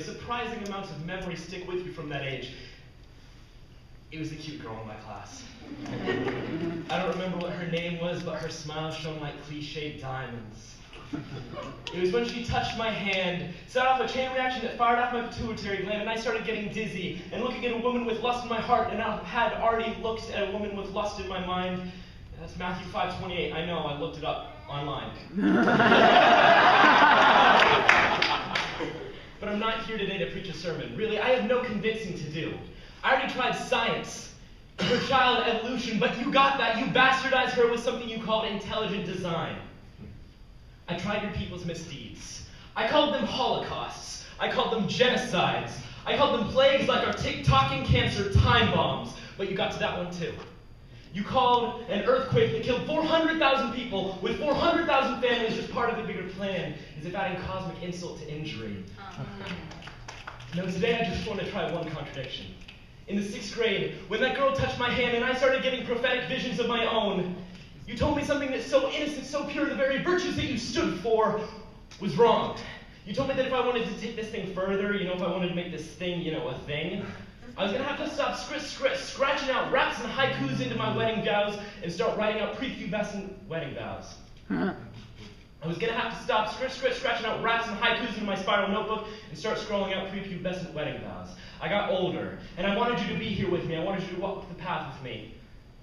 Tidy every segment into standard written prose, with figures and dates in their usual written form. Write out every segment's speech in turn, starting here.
Surprising amounts of memory stick with you from that age. It was the cute girl in my class. I don't remember what her name was, but her smile shone like cliched diamonds. It was when she touched my hand, set off a chain reaction that fired off my pituitary gland, and I started getting dizzy and looking at a woman with lust in my heart, and I had already looked at a woman with lust in my mind. That's Matthew 5:28. I know, I looked it up online. But I'm not here today to preach a sermon. Really, I have no convincing to do. I already tried science, for child evolution, but you got that. You bastardized her with something you called intelligent design. I tried your people's misdeeds. I called them holocausts. I called them genocides. I called them plagues like our tick-tocking cancer time bombs. But you got to that one too. You called an earthquake that killed 400,000 people with 400,000 families as part of the bigger plan, as if adding cosmic insult to injury. No, today I just want to try one contradiction. In the 6th grade, when that girl touched my hand and I started getting prophetic visions of my own, you told me something that's so innocent, so pure, the very virtues that you stood for was wrong. You told me that if I wanted to take this thing further, if I wanted to make this thing, a thing, I was going to have to stop scratching out raps and haikus into my wedding vows and start writing out prepubescent wedding vows. I was going to have to stop scratching out raps and haikus into my spiral notebook and start scrolling out prepubescent wedding vows. I got older, and I wanted you to be here with me. I wanted you to walk the path with me.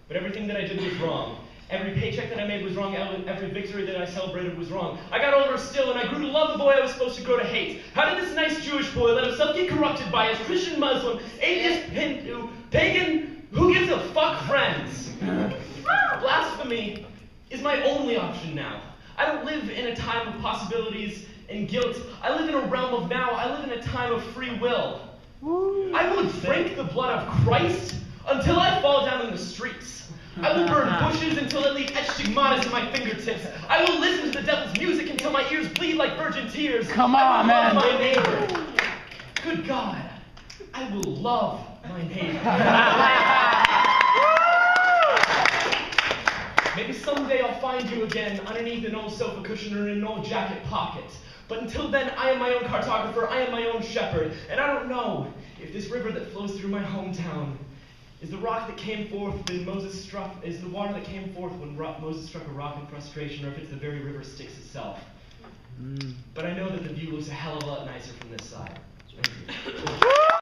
But everything that I did was wrong. Every paycheck that I made was wrong. Every victory that I celebrated was wrong. I got older still, and I grew to love the boy I was supposed to grow to hate. How did this nice Jewish boy let himself get corrupted by his Christian, Muslim, atheist, Hindu, pagan, who gives a fuck friends? Blasphemy is my only option now. I don't live in a time of possibilities and guilt. I live in a realm of now. I live in a time of free will. I will drink the blood of Christ until I fall down in the streets. I will burn bushes until I leave etched stigmatas in my fingertips. I will listen to the devil's music until my ears bleed like virgin tears. Come on, man. I will love my neighbor. Good God, I will love my neighbor. Maybe someday I'll find you again underneath an old sofa cushion or in an old jacket pocket. But until then, I am my own cartographer, I am my own shepherd, and I don't know if this river that flows through my hometown is the rock that came forth when is the water that came forth when Moses struck a rock in frustration, or if it's the very river Styx itself. But I know that the view looks a hell of a lot nicer from this side. Thank you.